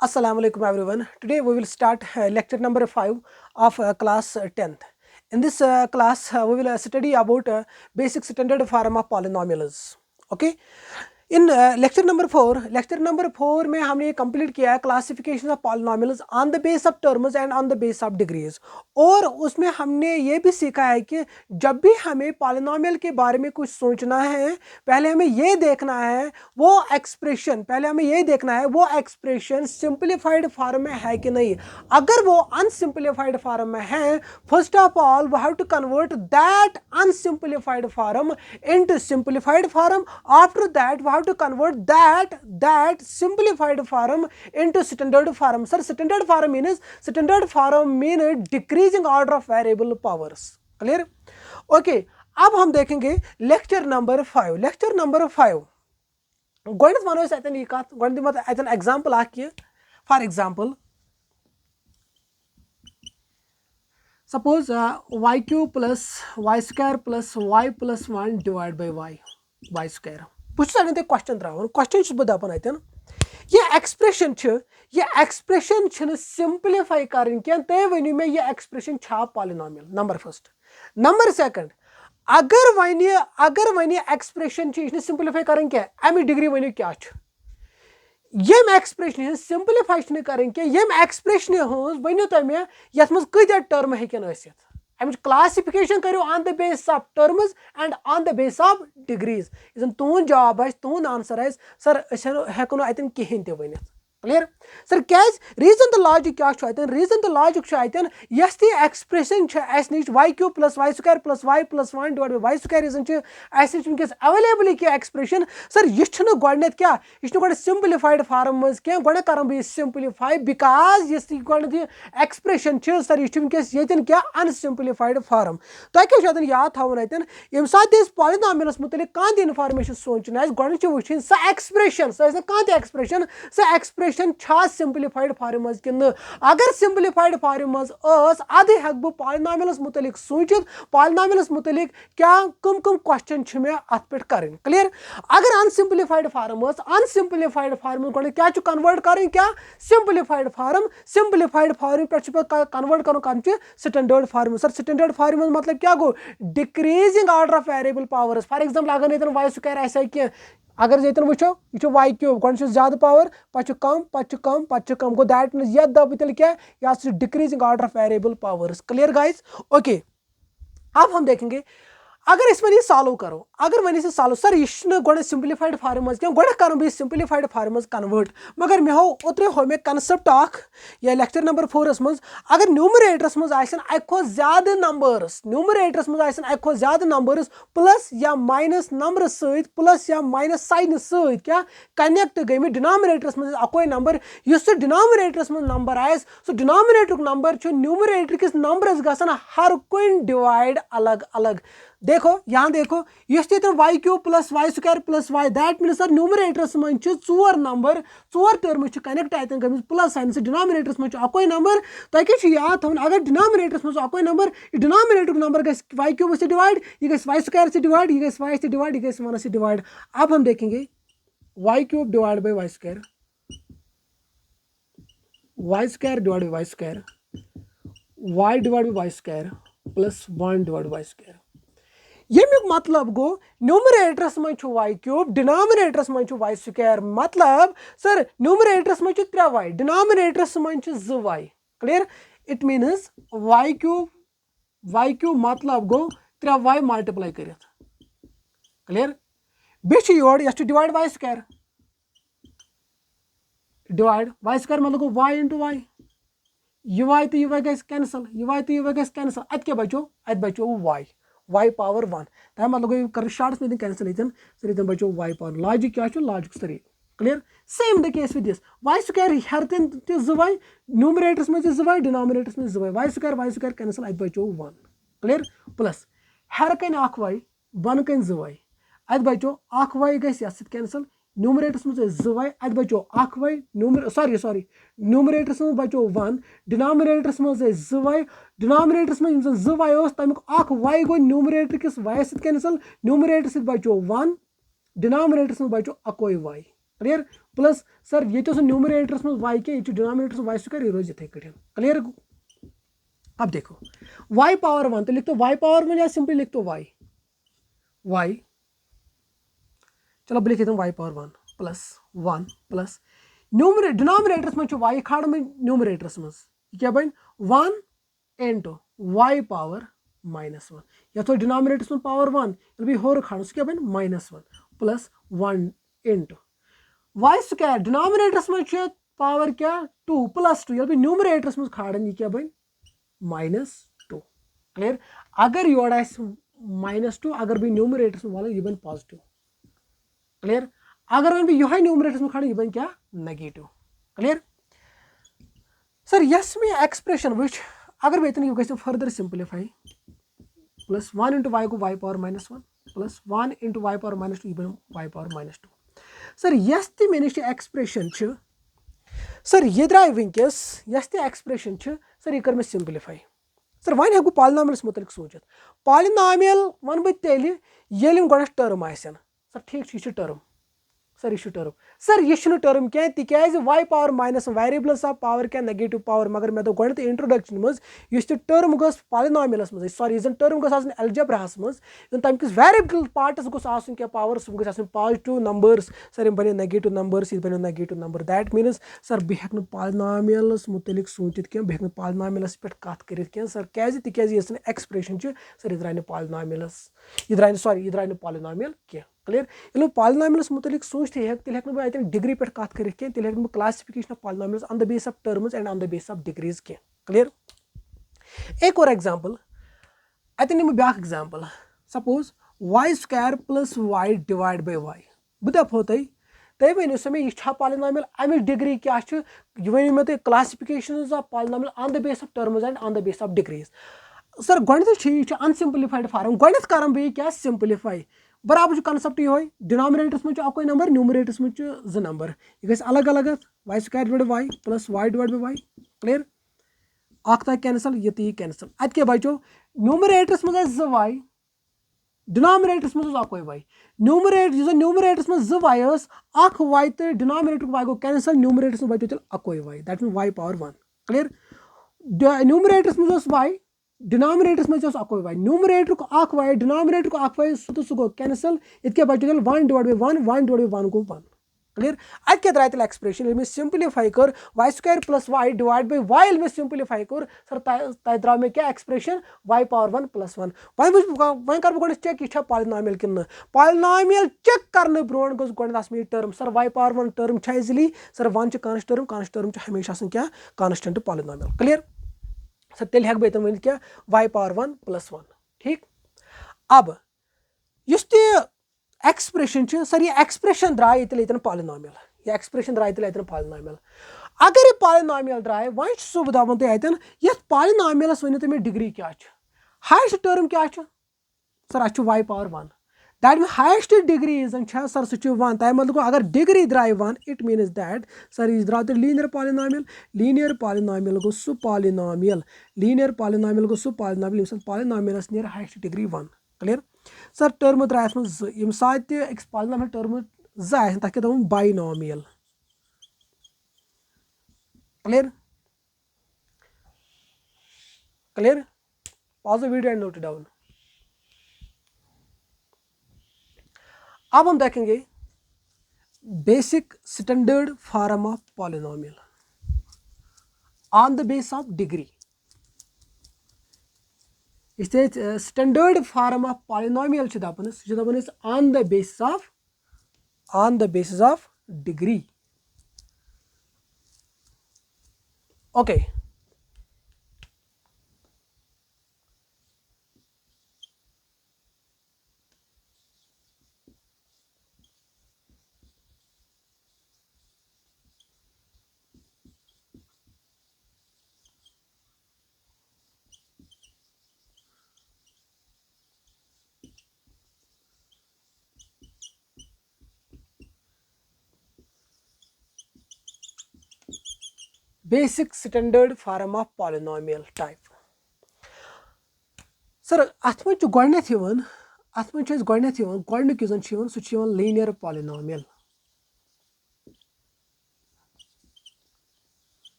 Assalamu alaikum everyone. Today we will start lecture number 5 of class 10th. In this class we will study about basic standard form of polynomials. Okay. In lecture number 4 में हमने complete किया है classification of polynomials on the base of terms and on the base of degrees. और उसमें हमने ये भी सीखा है कि जब भी हमें पॉलिनोमियल के बारे में कुछ सोचना है पहले हमें ये देखना है वो एक्सप्रेशन सिंप्लीफाइड फॉर्म में है कि नहीं। अगर वो अनसिंप्लीफाइड फॉर्म में है, first of all we have to convert that unsimplified form into simplified form. After that we have to convert that simplified form into standard form. Sir, standard form mean decreasing order of variable powers. Clear? Okay. अब हम देखेंगे lecture number 5 गोइंस मानो इस ऐतन यकात गोइंस मत ऐतन example आके for example suppose y cube plus y square plus y plus 1 divided by y square पुछ सकते question त्रा क्वेश्चन बह दपान अतन यह एक्सप्रेशन सिंप्लीफाई कर तुम वनु मे यह एक्सप्रेशन छा polynomial. Number first. Number second, अगर वन एक्सप्रेशन सिंप्लीफाई कर अमि डिग्री वनु क्या यम एक्सप्रेशन सिंप्लीफाई कर एक्सप्रेशन वनु तुम ये कत्या टर्म हेकन अमिच क्लासिफिकेशन करो on the base of terms and on the base of degrees. इस तुंद जवाब तुंद आंसर आस सर हेको अतन कहें ते वन। क्लियर? सर क्या रीजन द लॉजिक क्या रीजन द लॉजिक यस ती एक्सप्रेशन नश y cube plus y square plus y plus 1 divide by y square वनस अवेलेबल क्या एक्सप्रेशन। सर यह गोडनेथ क्या यह सिंप्लीफाइड फॉर्म मज क्या गोड कर बह सिंप्लीफाई बिकॉज यह एक्सप्रेशन सर यह क्या अनसिंप्लीफाइड फॉर्म। तुम क्या याद थवन अतन ये सात पॉलिनोमियल्स मुतलिक कह इन्फॉर्मेशन सोचन गोड वो सह एक्सप्रेशन सह एक्सप्रेशन सिंप्लीफाइड फॉर्म मज कि अगर सिंप्लीफाइड फॉर्म मज अद हेक बह पॉलिनोमियल्स मुतलिक सोचित पॉलिनोमियल्स मुतलिक क्या कम क्वेश्चन मे अत पे कर। क्लियर? अगर अनसिंप्लीफाइड फॉर्म गोड क्या कन्वर्ट कर क्या सिंप्लीफाइड फॉर्म पे कन्वर्ट कर standard form. Sir standard form मतलब क्या गो decreasing order of variable powers. For example अगर y स्क्वायर आए अगर ये वो यह y क्यूब गोड ज्यादा पावर पे कम गो दैट मीन यह दब तेल क्या यह decreasing order of variable powers. Clear guys? Okay. अब हम देखेंगे अगर इस वन सॉल्व करो अगर वन सॉल्व सर यह गोड सिंप्लीफाइड फॉर्म क्या गोड कर बह सिंप्लीफाइड फॉर्म कन्वर्ट मगर मे ओतरे हो मे कन्सेप्ट या लेक्चर नंबर 4 मज अगर न्यूमरेटरस मज अक ज्यादा नंबर्स प्लस या माइनस नंबर सहित प्लस या माइनस साइन सहित क्या कनेक्ट गई डिनोमिनेटरस मज अकोई नंबर इस डिनोमिनेटरस मज नंबर आए सो डिनोमिनेटर नंबर न्यूमरेटर किस नंबरस गसान हर कुन डिवाइड अलग अलग। देखो यहाँ देखो यह y cube plus y square plus y that mean sir न्यूमरेटरस मज 4 नंबर 4 टर्म्स कनेक्ट अतन गम प्लस साइन से डिनोमिनेटरस मज अकोई नंबर तुम क्या याद थवन अगर डिनोमिनेटरस मज अकोई नंबर डिनोमिनेटर नंबर गई y क्यूब से डिवाइड यह गई y स्क्वायर से डिवाइड यह गई y से डिवाइड यह गई 1 से डिवाइड। अब हम देखेंगे y cube divide by y square divide by y square y divide by y square plus 1 divide by y square. यमुक मतलब गो न्यूमरेटरस मज y क्यूब डिनोमिनेटरस मज y स्क्वायर मतलब सर न्यूमरेटरस मज 3 y डिनोमिनेटरस मज 2 y। Clear? It means y cube मतलब गो 3 y मल्टीप्लाई कर। क्लियर? बेच योर यह divide y square divide y square मतलब गो y इंटू y यह y तो यह गई कैंसल अत क्या बचो y पावर 1 तमें मतलब गई कर शार्ट्स में कैंसिल सर बचो y पावर। लॉजिक क्या logic sir. Clear? Same the case with this y square हर तन 2 y न्यूमरेटरस में 2 y डिनोमिनेटरस में 2 y y स्क्वायर कैंसिल अत बचो 1। क्लियर? प्लस हर कन 1 y बन कन 2 y अत बचो 1 y गई कैंसिल न्यूमरेटरस में 2 y अत बचो 1 y सॉरी न्यूमरेटरस में बचो 1 डिनोमिनेटरस में 2 y डिनोमिनेटरस में 2 y तमिक 1 y गो न्यूमरेटर किस y कैंसिल न्यूमरेटर बचो 1 डिनोमिनेटरस में बचो अकोई y। क्लियर? प्लस सर ये न्यूमरेटरस में y के डिनोमिनेटर्स y स्क्वायर ये रोज इथे कठिन क्लियर। अब देखो y पावर 1 तो लिख दो y पावर 1 या सिंपली लिख दो y चलो अब लिख देता हूँ y पावर 1 प्लस डिनोमिनेटर्स में y खाड़ में न्यूमरेटर्स में क्या बन 1 इंटू y पावर -1 या तो डिनोमिनेटर्स में पावर 1 भी होर खाड़ क्या बन -1 plus 1 into y square denominators में पावर क्या 2 प्लस 2 ये न्यूमरेटर्स में खाड़न ये क्या बन -2 क्लियर। अगर योर -2 अगर भी न्यूमरेटर्स में वाला ये बन पॉजिटिव क्लियर। अगर वन यह न्यूमरेटर्स में खाड़ ये बन क्या नेगेटिव क्लियर। सर यस में एक्सप्रेशन वुच अगर बेतन यह गई further simplify plus 1 into y को y power -1 plus 1 into y power -2 यह बन y पावर -2 सर यस ती मे नश एक्सप्रेशन सर यह द्राय वनकस यस ती एक्सप्रेशन सर यह कर मे सिंप्लीफाई सर वन हेकु पॉलिनॉमियल्स मुतलिक सोचित पॉलिनॉमियल वन बह तेल ये गोडस टर्म आसन सर ठीक यह टर्म सर यह टर्म सर यह टर्म क्या तिकाज y power -1 variables of power क्या नेगेटिव पावर मगर मे गोडत इंट्रोडक्शन मज टर्म गस पॉलिनॉमियल्स मज सॉरी जन टर्म गस आसन अलजेब्राहस मज तम किस वेरिएबल पार्टस गस आसन क्या पावर सह गस आसन पॉजिटिव नंबर्स सर यम बने नेगेटिव नंबर्स यह बने negative number that means sir बह हेक पॉलिनॉमियल्स मुतलिक सोचित क्या बह हेक पॉलिनॉमियल्स पे कत करित क्या सर क्या तिकाज यह एक्सप्रेशन सर यह द्राय पॉलिनॉमियल्स यह द्राय सॉरी यह द्राय पॉलिनॉमियल क्या क्लियर। ये पॉलिनॉमियल्स मुतलिक सोच तेल बह डिग्री पे कत कर classification of polynomials on the base of terms and on the base of degrees क्या क्लियर। एक और एग्जांपल अतन निम ब्या example suppose y square plus y divide by y बह दपो तुम वन सा मे यह पॉलिनॉमियल अमिच डिग्री क्या वन मे तुम classification of polynomial on the base of terms and on the base of degrees sir गोडत अनसिंप्लीफाइड फार्म गोडत करम बह क्या सिंप्लीफाई बराबर कॉन्सेप्ट ये डिनोमिनेटर्स में अकोई नंबर न्यूमरेटर्स में 2 नंबर यह गई अलग अलग y square divide by y plus y divide by y clear अख कैंसल यह ती कैंसल अत क्या बचो न्यूमरेटर्स में 2 y डिनोमिनेटर्स में अकोई y न्यूमरेटर्स में 2 y अख y तो डिनोमिनेटर y गो कैंसल न्यूमरेटर्स में बचो तेल अकोई y that mean y power 1 clear. Numerators में y डिनोमिनेटर्स में अकोई y न्यूमरेटर को अख y डिनोमिनेटर को अख y सह गो कैंसल ये बचो 1 डिवाइड बाय 1 1 डिवाइड बाय 1 गो 1 क्लियर। अत क्या द्राय एक्सप्रेशन ये सिंप्लीफाई कर y square plus y divide by y simplify कर सर तह द्राव मे क्या expression y power 1 plus 1 one कर बह चेक यह पॉलिनॉमियल कि पॉलिनॉमियल चेक करने ब्रो गो गोडे term sir y power 1 term easily sir 1 const term हमेशा क्या कांस्टेंट पॉलिनॉमियल क्लियर। सर तेल हेक बह वन क्या y पावर 1 प्लस 1 ठीक। अब इस एक्सप्रेशन सर यह एक्सप्रेशन द्राय ये पॉलिनॉमियल यह एक्सप्रेशन द्राय ये पॉलिनॉमियल अगर यह पॉलिनॉमियल द्राय वन सह बह दपान तुम ये पॉलिनॉमियल्स वन तुम डिग्री क्या हाइस्ट टर्म क्या sir a y power 1 that mean highest degree sir सह 1 तमें मतलब अगर डिग्री द्राय 1 इट मीन्स दैट सर यह द्राव लीनियर पॉलिनॉमियल गो सह पॉलिनॉमियल लीनियर पॉलिनॉमियल गो सह पॉलिनॉमियल पॉलिनॉमियल्स नियर highest degree 1 clear. Sir term द्राय यम सात पॉलिनॉमियल टर्म 2 तक क्या binomial clear clear pause the video and note it down. अब हम देखेंगे basic standard form of polynomial on the base of degree. इस स्टैंडर्ड फॉर्म ऑफ पॉलिनॉमियल दपान on the basis of degree okay. Basic standard form of polynomial type sir अत मे गोडनेथ गोडनुक linear polynomial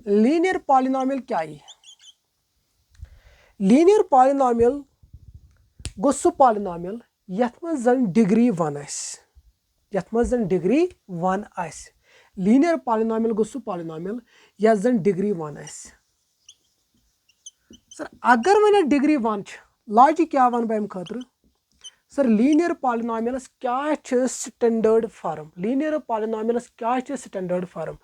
linear polynomial क्या यी linear polynomial गो सु polynomial यथ मं जन डिग्री 1 आसि यथ मं जन डिग्री 1 आसि लीनियर पॉलिनॉमियल गो सु पॉलिनॉमियल यथ जन डिग्री 1 आसि सर अगर वह डिग्री 1 लॉजिक क्या वन बह खतर सर लीनियर पॉलिनॉमियल्स क्या स्टैंडर्ड फॉर्म लीनियर पॉलिनॉमियल्स क्या standard form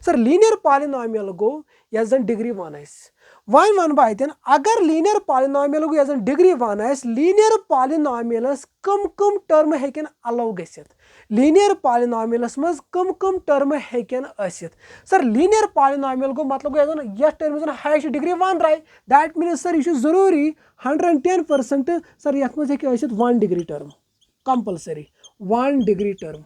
sir linear polynomial गो यह जन डिग्री 1 आसि वन वन बह अतन अगर लीनियर पॉलिनॉमियल गो यह जन डिग्री 1 आसि लीनियर पॉलिनॉमियल्स कम कम टर्म हेकन अलाउ गसित लीनियर पॉलिनॉमियल्स मज कम टर्म हेकन आसित सर लीनियर पॉलिनॉमियल गो मतलब यह टर्म जन हाइस्ट डिग्री 1 द्राय दैट मीन्स सर यह जरूरी 110% सर यथ मज हेकि आसित 1 degree term compulsory 1 degree term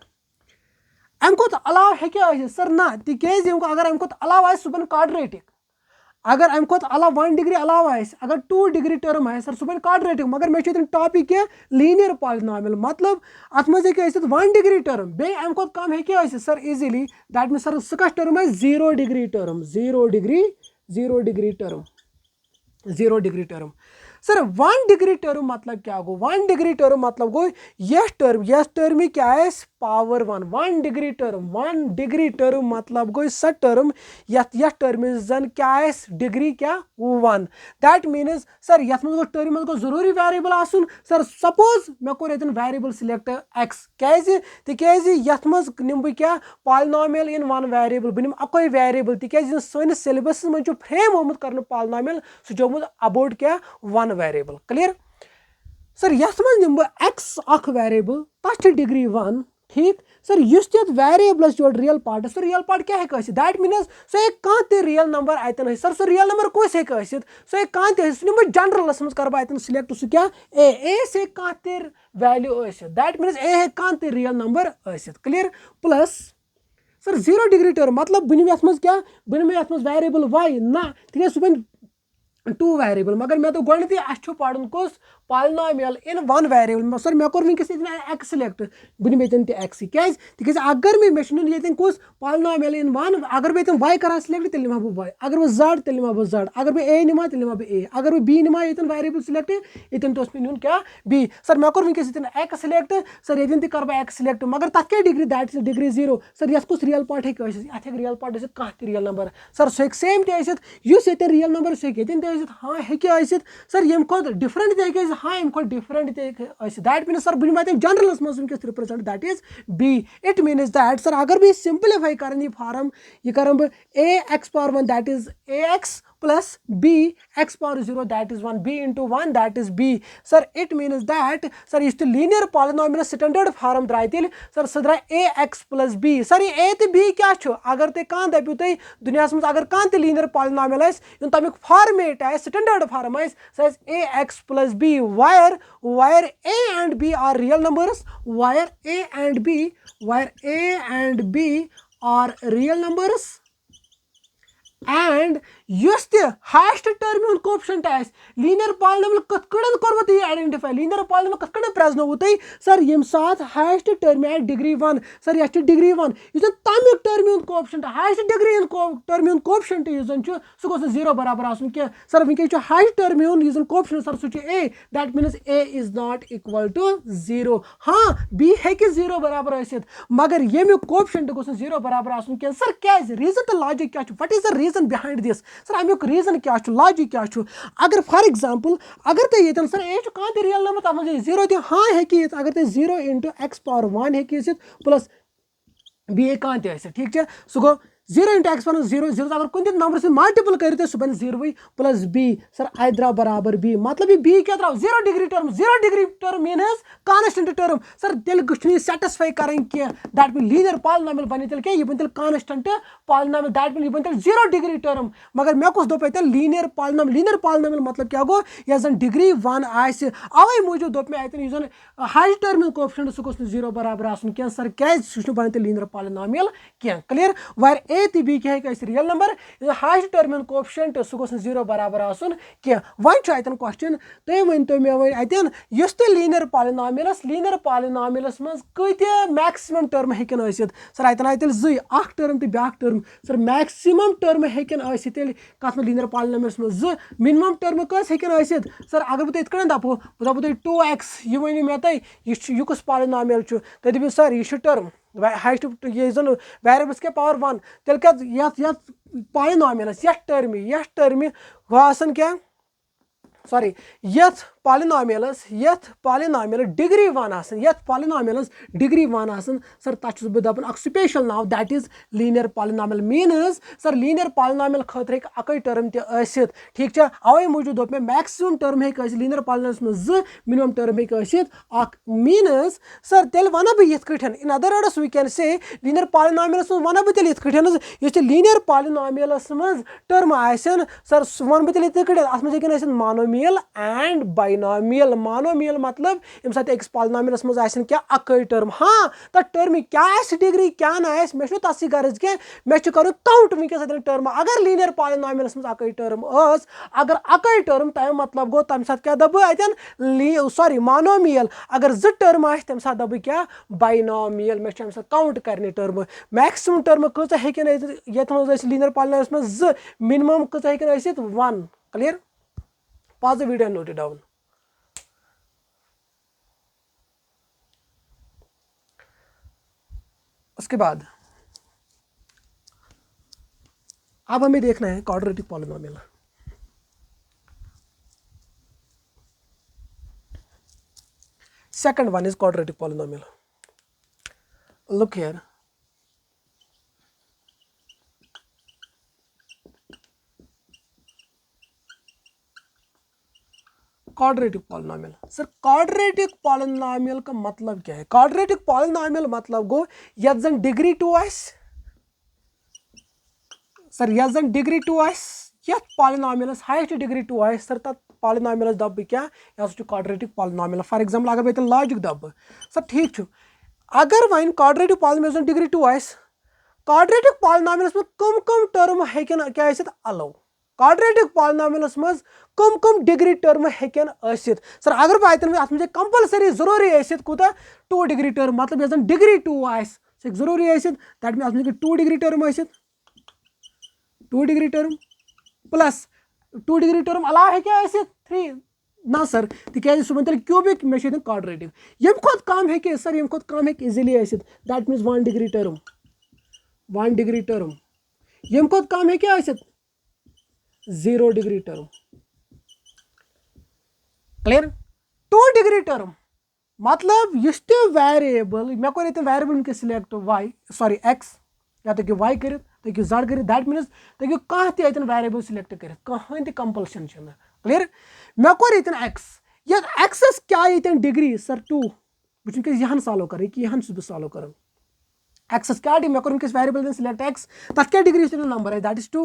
अम खुद अलाव हेकि आसित सर ना तिकेज अगर अम खुद अलाव आसि सह बन क्वाड्रेटिक अगर अम खुद अलाव 1 डिग्री अलाव आसि अगर 2 डिग्री टर्म आसि सर सह बन क्वाड्रेटिक मगर मे टॉपिक क्या लीनियर पॉलिनॉमियल मतलब अत मज हेकि आसित 1 डिग्री टर्म बे अम खुद कम हेकि आसित sir easily that means sir सह टर्म आसि 0 degree term 0 degree term sir 1 degree term मतलब क्या गो 1 डिग्री टर्म मतलब गो यह टर्म क्या पावर 1 डिग्री टर्म मतलब गो सह टर्म यह टर्म जन क्या डिग्री क्या 1 दैट मीन्स सर यथ मज टर्म गो जरूरी वेरिएबल आसुन सर सपोज मे कोर यतन वेरिएबल सिलेक्ट x तिकेज यथ मज निम बह क्या पॉलिनॉमियल इन 1 वेरिएबल बह निम अकोई वेरिएबल तिकेज सैनिस सिलेबस मज फ्रेम आमुत कर पॉलिनॉमियल सह आमुत अबाउट क्या 1 वेरिएबल क्लियर सर यथ मज निम बह x अख वेरिएबल तथ डिग्री 1 ठीक सर युस तथ variable real part sir real part क्या हेक दैट मीन्स सह कह ते रियल नंबर अतन सर सह रियल नंबर कस हेक सह कह ते निम जनरलस मज कर अतन सिलेक्ट सह क्या ए से कह ते वैल्यू दैट मीन्स ए हेक कह ते real number clear plus sir 0 degree term मतलब बह निम यथ मज क्या बह निम यथ मज वेरिएबल y ना तिक सह बन 2 वेरिएबल मगर मे तो गोडनथी अच्छु पढ़न कुस पॉलिनॉमियल इन 1 वेरिएबल सर मे कोर वनकस x सिलेक्ट बह निम यतन x तिक अगर मे नुन यतन कुस पॉलिनॉमियल इन 1 अगर बह यतन y कर सिलेक्ट तेल निमा बह y अगर बह z तेल निमा बह z अगर बह a निमा तेल निमा बह a अगर बह b निमा यतन वेरिएबल सिलेक्ट यतन तो मे नुन क्या b सर मे कोर वनकस यतन x सिलेक्ट सर यतन तक कर x सिलेक्ट मगर तथ क्या degree that is degree 0 sir यथ कुस रियल पार्ट हेक अथ रियल पार्ट कह रियल नंबर सर सह सेम तुस यतन रियल नंबर सह यतन हाँ हेकि सर यम खुद डिफरेंट ते हाँ अम खुद डिफरेंट ते दैट मीन्स सर बह निम जनरलस मज वनकस represent that is b it means that sir अगर बह सिंपलीफाई कर यह फॉर्म यह कर बह a x power 1 that is ax plus b x power 0 that is 1 b into 1 that is b sir it means that sir is the linear polynomial standard form draai til sir sadra ax plus b sir a te b kya chu agar te kan dapiu tai duniyas mans agar kan te linear polynomial ais yun tamik format ais standard form ais says ax plus b where a and b are real numbers where a and b are real numbers and yes highest term coefficient linear polynomial कथ कर तुम identify linear polynomial कथ प्रेजनो तुम sir यम साथ highest term आए degree 1 sir यह degree 1 यह तमिक term coefficient highest degree term coefficient सह गोस 0 बराबर आसन क्या सर वनकस हाइस्ट टर्म यह कोएफिशिएंट सर सह a that means a is not equal to 0 हाँ b हेकि 0 बराबर मगर यमिक कोएफिशिएंट गोस 0 बराबर आसन क्या सर क्या रीजन तो लॉजिक क्या what is the reason behind this sir अमुक रीजन क्या लॉजिक क्या अगर फॉर एग्जांपल अगर तुम ये सर ए कह रियल नंबर तथ 0 तो हाँ हेकि अगर तुम 0 into x power 1 हेकि प्लस b कह ठीक है सह गो 0 into x पावर 0 0 अगर कुछ नंबर से मल्टीपल करो सह बन 0 प्लस b सर आई द्राव बराबर b मतलब ये b क्या द्राव 0 degree term means constant term sir तेल गु सेटिस्फाई कर दैट मीन लीनियर पॉलिनॉमियल बन तेल क्या यह बन तेल कांस्टेंट पॉलिनॉमियल दैट मीन यह बन तेल 0 डिग्री टर्म मगर मे कुछ दोप लीनियर पॉलिनॉमियल मतलब क्या गो यह जन डिग्री 1 आसि अवे मूजूब दोप मे अतन यह हाइस्ट टर्म कोएफिशिएंट सह गोस 0 बराबर आसन क्या सर क्या बन तेल लीनियर पॉलिनॉमियल क्या क्लियर वायर ए तो बी क्या real number highest term in coefficient सह गोस 0 बराबर आसन क्या वन अतन क्वेश्चन तुम वन तो मे वन अतन इस तो लीनियर पॉलिनॉमियलस मज कत मैक्सिमम टर्म हेकन सर अतन आय तेल अख टर्म तो ब्याक टर्म सर मैक्सिमम टर्म हेकन तेल कत लीनियर पॉलिनॉमियलस मज मिनिमम टर्म कस हेकन सर अगर बह इत दपो बह दपो 2x यह वन मे तुम यह कुछ पॉलिनॉमियल तुम दपो सर यह टर्म हाइस्ट ये जन वेरिएबल्स के पावर 1 तेल क्या पॉलिनॉमियलस यह टर्म वह क्या सॉरी यथ पॉलिनॉमियलस डिग्री 1 यथ पॉलिनॉमियलस डिग्री 1 सर तथ बह दपान अख special now that is linear polynomial means sir linear polynomial खतर हे अकै टर्म तसित ठीक है अवे मूजूब दोप मे मैक्सिमम टर्म हे लीनियर पॉलिनॉमियल्स में 2 मिनिमम टर्म हे अख मीन्स सर तेल वन बह यथ कठन in other words we can say linear polynomials में वन बह तेल यथ कठन इस लीनियर पॉलिनॉमियल्स में टर्म आसन सर वन बह तेल यथ कठन अत मे हेकन मोनोमियल एंड बाइनॉमियल मोनोमियल मतलब यम साथ एक्स पॉलिनॉमियलस मज आसन क्या अकै टर्म हाँ तथ टर्म क्या डिग्री क्या ना मे तथ गर्ज क्या मे कर काउंट वनकस टर्म अगर लीनियर पॉलिनॉमियलस मज अकै टर्म अगर अकै टर्म तम मतलब गो तम साथ क्या दब अतन सॉरी मोनोमियल अगर 2 टर्म आ तम साथ दब क्या बाइनॉमियल मे अम काउंट करने टर्म मैक्सिमम टर्म कच हेकन ये लीनियर पॉलिनॉमियलस मज 2 मिनिमम कच हेकन 1 clear Pause the video and note it down. उसके बाद अब हमें देखना है quadratic polynomial. Second one is quadratic polynomial. Look here. Quadratic polynomial sir quadratic polynomial का मतलब क्या है क्वाड्रेटिक पॉलिनॉमियल मतलब गो यत जन डिग्री 2 सर यत जन डिग्री 2 यत पॉलिनॉमियलस हाइस्ट डिग्री 2 सर तथ पॉलिनॉमियलस दब क्या यह क्वाड्रेटिक पॉलिनॉमियल फॉर एग्जांपल अगर बह लॉजिक दब सर ठीक अगर वन क्वाड्रेटिक पॉलिनॉमियल डिग्री 2 क्वाड्रेटिक पॉलिनॉमियलस में कम टर्म हेकन क्या अलाउ क्वाड्रेटिक पॉलिनॉमियलस मज कम डिग्री टर्म हेकन सर अगर बह अत मे कंपलसरी जरूरी कूता 2 डिग्री टर्म मतलब यह डिग्री 2 सह जरूरी दैट मीन अत मे 2 degree term 2 degree term plus 2 degree term अलाव हे 3 ना सर तिक सह वन क्यूबिक मे क्वाड्रेटिक यम खुद कम हे सर यम खुद कम हे easily that means 1 degree term 1 degree term यम खुद कम हे 0 degree term clear 2 degree term मतलब इस वेरिएबल मे कोर ये वेरिएबल वनक सिलेक्ट वाई सॉरी एक्स या तो वाई कर जेड कर दैट मीन्स तुम कह तन वेरिएबल सिलेक्ट कर कहें तो कंपल्शन क्लियर मे कोर ये एक्स ये एक्सस क्या ये डिग्री सर 2 वह यहन सॉल्व कर यहन बह सॉल्व कर एक्सस क्या मे कोर वनकस वेरिएबल सिलेक्ट एक्स तथ क्या डिग्री नंबर है दैट इज 2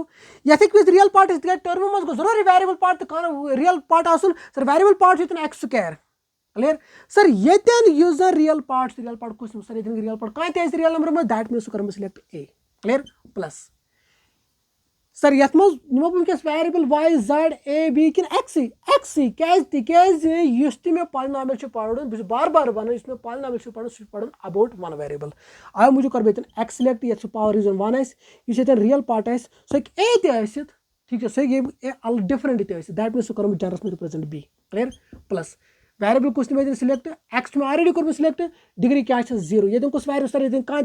यथ रियल पार्ट टर्म मज गो जरूरी वेरिएबल पार्ट तो रियल पार्ट आसन sir variable part x square clear sir ये रियल पार्ट कुछ सर ये रियल पार्ट कह रियल नंबर में दैट मीन्स कर select a clear plus sir ये निमो वनकस variable y z a b कि एक्स तिस मे पॉलिनॉमियल पढ़न बह बार बार वन मे पॉलिनॉमियल पढ़न सह पढ़न अबाउट वन वेरिएबल अवे मूजूब कर बह एक्स सिलेक्ट ये पावर रीजन 1 इस रियल पार्ट सह ए त ठीक है सह डिफरेंट दैट मीन्स सह कर जनरस में represent b clear plus variable कुछ मे सिलेक्ट एक्स मे ऑलरेडी कोर सिलेक्ट डिग्री क्या 0 ये कुछ वेरिएबल सर ये कह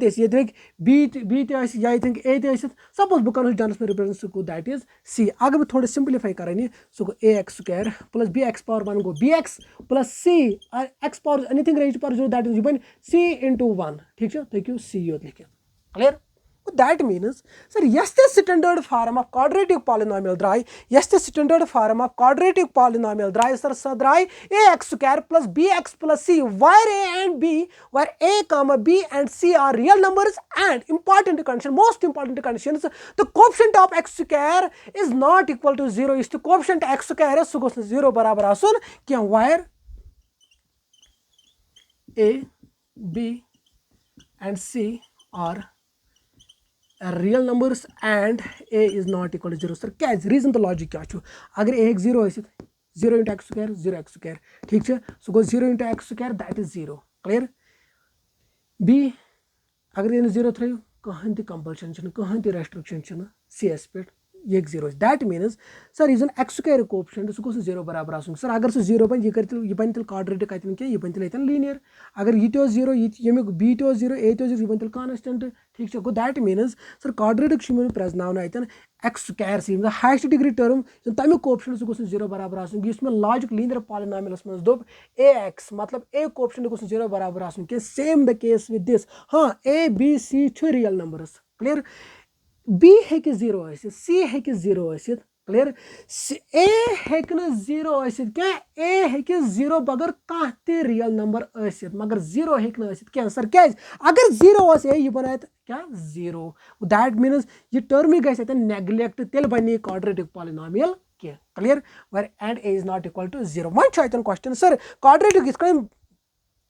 बी या ए सपोज बह कर जनरस में रिप्रेजेंट सह गो दैट इज सी अगर बह थोड़ा सिंप्लीफाई कर सह गो a x square plus b x power 1 गो b x plus c x power anything raise power 0 that is बन सी इंटू 1 ठीक है तो सी योत लिखित clear that means sir yes the standard form of quadratic polynomial dry yes the standard form of quadratic polynomial dry sir so dry ax square plus bx plus c where a and b where a comma b and c are real numbers and important condition most important conditions the coefficient of x square is not equal to 0 is the coefficient x square is 0 बराबर आसन क्या where a b and c are real numbers and a is not equal to 0 sir क्या reason तो logic क्या छो अगर a एक 0 है 0 into x square 0 x square ठीक है so go 0 into x square that is 0 clear b अगर ये 0 थ्रो कहीं ती compulsion छन कहीं ती restriction छन cs पे ये 0 that means sir is x square coefficient सो गोस 0 बराबर आसुन सर अगर सो 0 बन ये बन तिल क्वाड्रेटिक आतन के ये बन तिल आतन लीनियर अगर ये तो 0 ये b तो 0 a तो 0 ये बन तिल कांस्टेंट ठीक है गो दैट मीन्स सर क्वाड्रेटिक शिमन प्रेजनावन आतन x square सी हाईएस्ट डिग्री टर्म तमिक कोएफिशिएंट सो गोस 0 बराबर आसुन इस में लॉजिक लीनियर पॉलिनोमियल्स में दोप ax मतलब a कोएफिशिएंट गोस 0 बराबर आसुन के same the case with this हां a b c छ रियल नंबर्स क्लियर b हेक 0 आसित c हेक 0 आसित क्लियर a हेक न 0 आसित क्या a हेक 0 बगर कह ते रियल नंबर आसित मगर 0 हेक न आसित क्या सर क्या अगर 0 आस a ये बनात क्या 0 दैट मीन्स ये टर्म ही गैस नेग्लेक्ट तेल बनी क्वाड्रेटिक पॉलिनोमियल के clear where and a is not equal to 0 one छ क्वेश्चन सर क्वाड्रेटिक इसका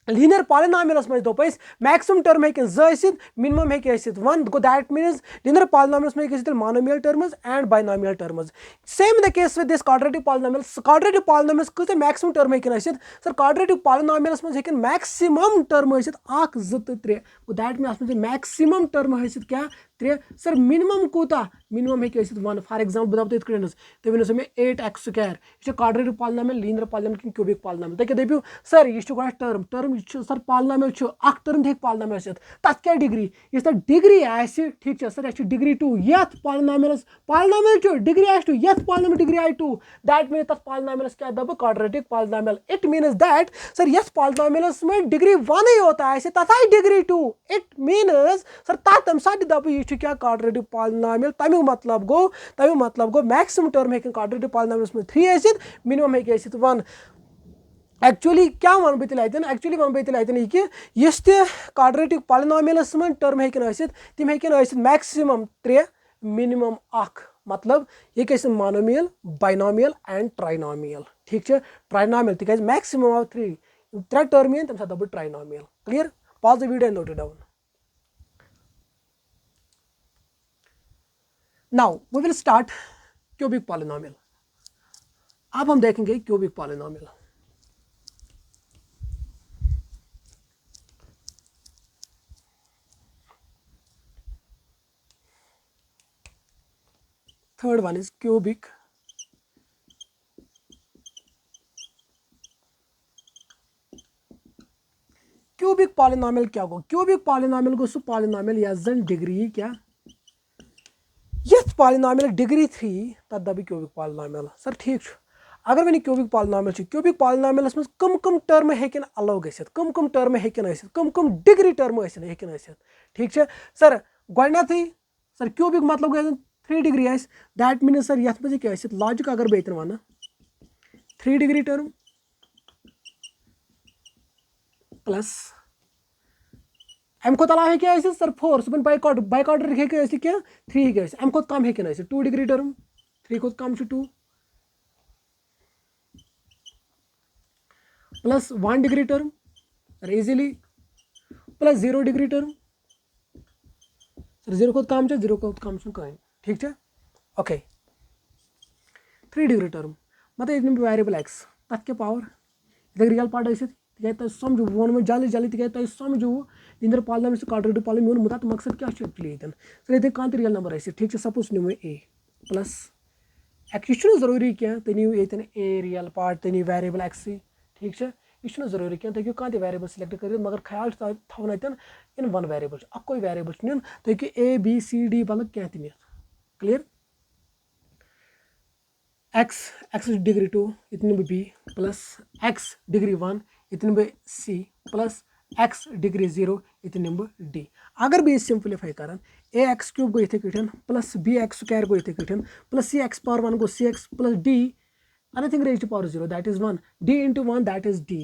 linear polynomials में दोपैस maximum term है कि ज़ाइसित minimum है कि ऐसित one go that means linear polynomials में कि monomial terms and binomial terms same the case with this quadratic polynomials कुछ maximum term है कि ऐसित सर quadratic polynomials में है कि maximum term है ऐसित आख ज़त त्रे go that means में maximum term है ऐसित क्या त्रे सर minimum कोता minimum है कि ऐसित one for example बताओ तो इतने तो बिना समय 8x square ये quadratic polynomial linear polynomial कि cubic polynomial तो क्या देखियो सर ये जो term सर पॉलिनोमियल अख टर्म थे पॉलिनोमियल तथ क्या डिग्री इस डिग्री आसि ठीक है सर यह डिग्री 2 यथ पॉलिनोमियल डिग्री आस 2 यथ पॉलिनोमियल डिग्री आई 2 दैट मीन तथ पॉलिनोमियल्स क्या दब quadratic polynomial it means that sir यथ पॉलिनोमियल्स में डिग्री 1 ही होता है तथा डिग्री 2 इट मीन्स सर तम साथ दब यह क्या क्वाड्रेटिक पॉलिनोमियल तमिक मतलब गो मैक्सिमम टर्म है क्वाड्रेटिक पॉलिनोमियल्स में 3 आसित मिनिमम है 1 एक्चुअली क्या वन बह एक्चुअली वन बह कि इस क्वाड्रेटिक पॉलिनोमियल्स में टर्म हेकन तम हेकन मैक्सिमम 3 मिनिमम मतलब ये मोनोमियल बाइनोमियल एंड ट्राइनोमियल ठीक है ट्राइनोमियल तिक मैक्सिमम ऑफ 3 टर्म ये तम दब trinomial clear pause the video and note it down now we will start cubic polynomial अब हम देखेंगे cubic polynomial third one is cubic polynomial क्या गो cubic polynomial गो सु polynomial या जन डिग्री क्या यथ polynomial डिग्री 3 तद दबी cubic polynomial सर ठीक अगर वन cubic polynomial cubic polynomial में कम टर्म हेकन अलग गसित कम टर्म हेकन कम डिग्री टर्म हेकन ठीक है सर गोडनथी सर cubic मतलब गए 3 डिग्री आस दैट मीन्स सर यथ क्या लॉजिक अगर बेतन वन 3 डिग्री टर्म प्लस अम खुद अलाव हे सर 4 सह बाई क्वाड्रेटिक हे क्या 3 हे अम खुद कम हेकन 2 डिग्री टर्म 3 खुद कम 2 plus 1 degree term easily plus 0 degree term sir 0 खुद कम 0 खुद कम कहीं ठीक है ओके 3 डिग्री टर्म मतलब वेरिएबल एक्स तथ क्या पावर इधर रियल पार्ट तक समझो वो जल्दी तक समझो लिनियर पॉलिनोमियल क्वाड्रेटिक पॉलिनोमियल मुदा तो मकसद क्या एक्चुअली सर ये कह रियल नंबर ठीक है सपोज नो ए प्लस एक्स यह जरूरी क्या तुम नीव ये ए रियल पार्ट तुम वेरिएबल एक्स ठीक है यह जरूरी क्या तुम कह वेरिएबल सिलेक्ट कर मगर ख्याल थवन इन वन वेरिएबल अकोई वेरिएबल नीन तुम ए बी सी डी बल क्या नी क्लियर x डिग्री 2 इतने बी प्लस x डिग्री 1 इतने बे c प्लस x डिग्री 0 इतने बे d अगर बे सिंप्लीफाई कर ax क्यूब गो इथे कटन प्लस bx स्क्वायर गो इथे कटन plus cx power 1 go cx plus d anything raised to power 0 that is 1 d into 1 that is d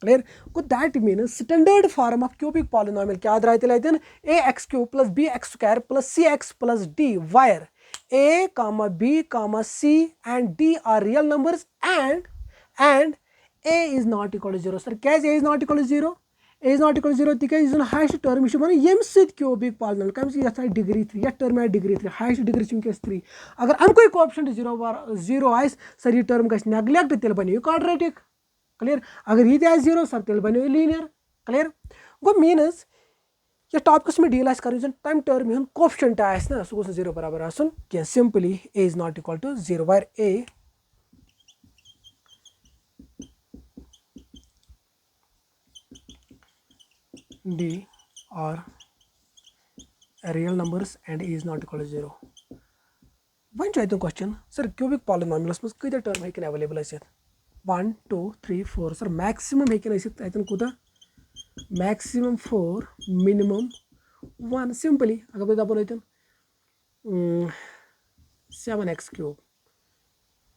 clear so that means standard form of cubic polynomial क्या रहते ax cube plus bx square plus cx plus d where a comma b comma c and d are real numbers and a is not equal to 0 sir क्या a is not equal to 0 A is not equal 0 तिकाज यह heist term यह one ये cubic polynomial कम ये degree 3 ये term आए degree 3 highest degree वनकस 3 अगर अमक coefficient 0 आए sir यह टर्म गि नेग्लेक्ट तेल बनो क्वाड्रेटिक क्लियर अगर यह 0 सर तेल बनो लीनियर क्लियर गो मीनस ये टॉपिक्स में डील कर तम टर्म हूँ कोएफिशिएंट ना सह गोस 0 बराबर आसन कह simply a is not equal to 0 where a D are real numbers and A is not equal to 0. One question, sir, cubic polynomials must kida term I can available as 1, 2, 3, 4. Sir, maximum I can kuda maximum 4, minimum 1. Simply, agar 7x cube.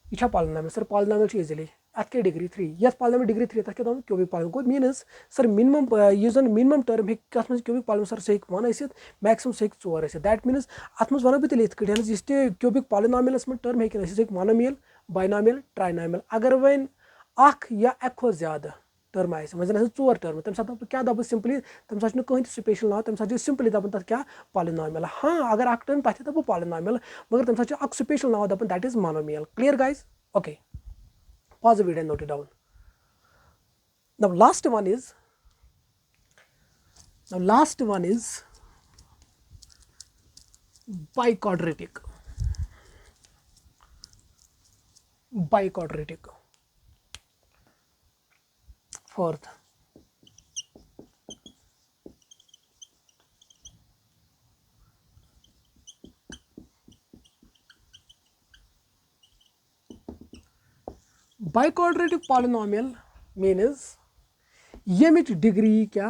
This is polynomial. Sir, polynomial easily. At degree 3. Yes, polynomial degree 3. That's cubic polynomial. Means, sir, minimum use minimum term. Cubic polynomial sir say 1 is maximum say 2 is. That means atmos one bit late. This cubic polynomial is term है कि नहीं monomial, binomial, trinomial. अगर वह आख या एक हो ज़्यादा term आए समझ ना 4 term. तम साथ क्या दबा simply तम साथ न कोई special ना तम साथ simply दबा तक क्या polynomial. हाँ अगर आख term ताकि तब polynomial मगर तम साथ आख special ना दबा that is monomial. Clear guys? Okay. Pause the video and note it down. Now last one is biquadratic. Fourth, biquadratic polynomial means यमिच डिग्री क्या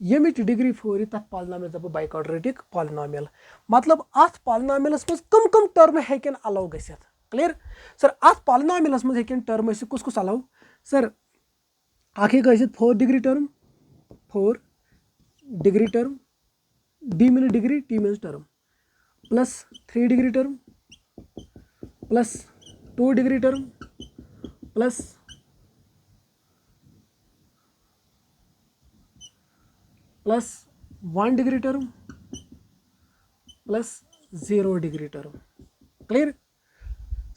यमिच डिग्री 4 तथ पॉलिनॉमियल दब बाइक्वाड्रेटिक पॉलिनॉमियल मतलब अथ पॉलिनॉमियलस मज कम टर्म हेकन अलाउ गसित क्लियर सर अथ polynomials मज हेकन टर्म कुस अलाउ सर आख गसित 4 degree term 4 degree term D mean degree T mean term plus 3 degree term plus 2 degree term plus plus 1 degree term plus 0 degree term. Clear?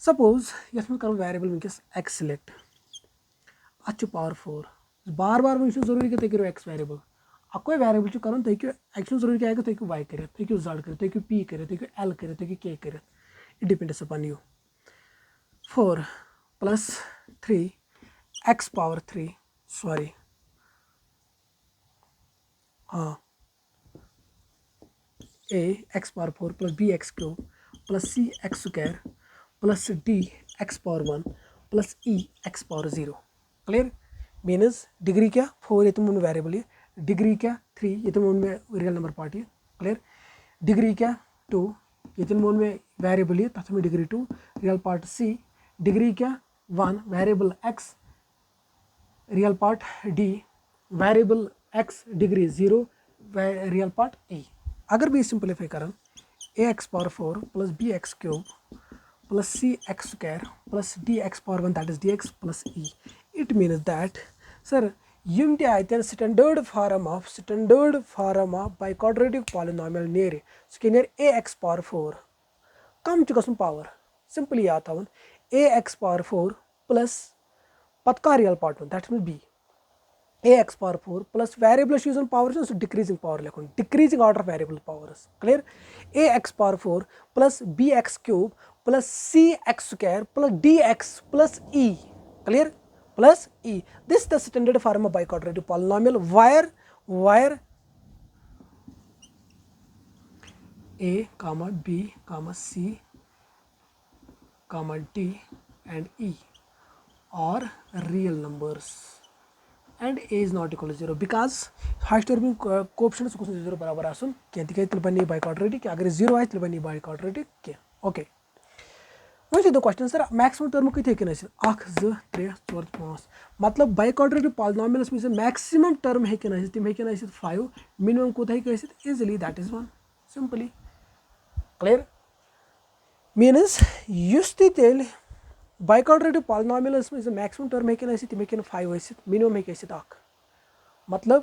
Suppose yes मैं करूँ variable में किस x select अच्छे power 4 बार वो इसमें ज़रूरी है तो x variable अब कोई variable जो करूँ तो x में ज़रूरी क्या है तो y करे तो z करे तो p करे तो l करे तो k करे it depends upon you 4 plus 3 x power 3 sorry a x power 4 plus b x cube plus c x square plus d x power 1 plus e x power 0. Clear? Means degree क्या 4 ये तो मुन variable है degree क्या 3 ये तो मुन में real number part है. Clear? Degree क्या 2 ये तो मुन में variable है तथा में degree 2 real part c degree क्या 1 variable x real part d variable x degree 0 real part e. अगर भी सिंपलीफाई करें ax power 4 plus bx cube plus cx square plus dx power 1 that is dx plus e. It means that sir यम ते आयतन standard form of biquadratic polynomial नेरे so Ner ax power 4 कम च गसन power simply याद थवन ax power 4 plus पत का real part that means b ax power 4 plus variable using power is decreasing power decreasing order of variable powers. Clear? Ax power 4 plus bx cube plus cx square plus dx plus e. Clear? Plus e. This is the standard form of biquadratic polynomial where a comma b comma c comma d and e are real numbers and a is not equal to 0 because highest term coefficient is 0 बराबर आसन क्या दिखाई तल बनी biquadratic अगर 0 आए तल बनी biquadratic क्या okay वही तो क्वेश्चन सर मैक्सिमम टर्म कितने के नहीं 1 2 3 4 5 मतलब biquadratic polynomials में से मैक्सिमम टर्म है कि नहीं तिम है कि नहीं 5 मिनिमम को है कि easily that is 1 simply clear means used to tell biquadratic polynomials में से मैक्सिमम टर्म है कि नहीं तिम है कि 5 है मिनिमम है कि 1 मतलब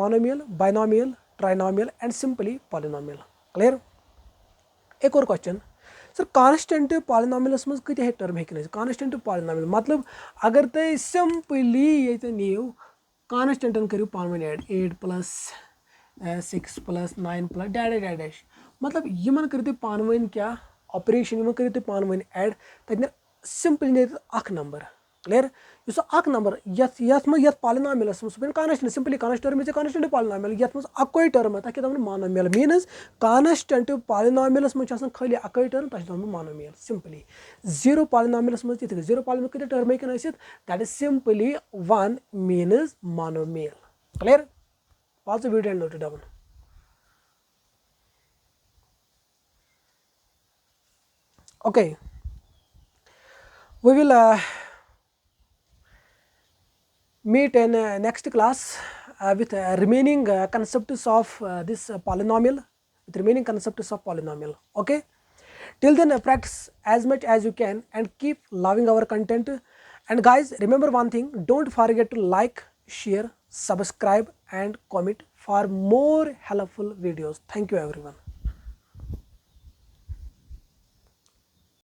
monomial, binomial, trinomial and simply polynomial. Clear. एक और क्वेश्चन सर कांस्टेंट पॉलिनॉमियल्स मज कत टर्म हेकन कांस्टेंट पॉलिनॉमियल मतलब अगर तुम सिंपली ये नीव कांस्टेंटन करू पान one add 8 plus 6 plus 9 plus dash dash dash मतलब यमन करू तुम पान वन क्या ऑपरेशन यमन करू तुम पान वन ऐड तक सिंपली नीत अख नंबर. क्लियर. इस अख नंबर यथ पॉलिनॉमियल्स मज सह constant simply constant term constant polynomial यथ मज अकोई टर्म तक क्या मोनोमियल मीनस कांस्टेंट पॉलिनॉमियल्स मज खाली अकोई टर्म तक मोनोमियल सिंपली. जीरो पॉलिनॉमियल्स मज तिथ जीरो पॉलिनॉमियल कत टर्म हेकन that is simply 1 means monomial. Clear. Pause the video and note it down. Okay, we will meet in next class with remaining concepts of this polynomial, with remaining concepts of polynomial. Okay, till then practice as much as you can and keep loving our content. And guys, remember one thing, don't forget to like, share, subscribe and comment for more helpful videos. Thank you everyone.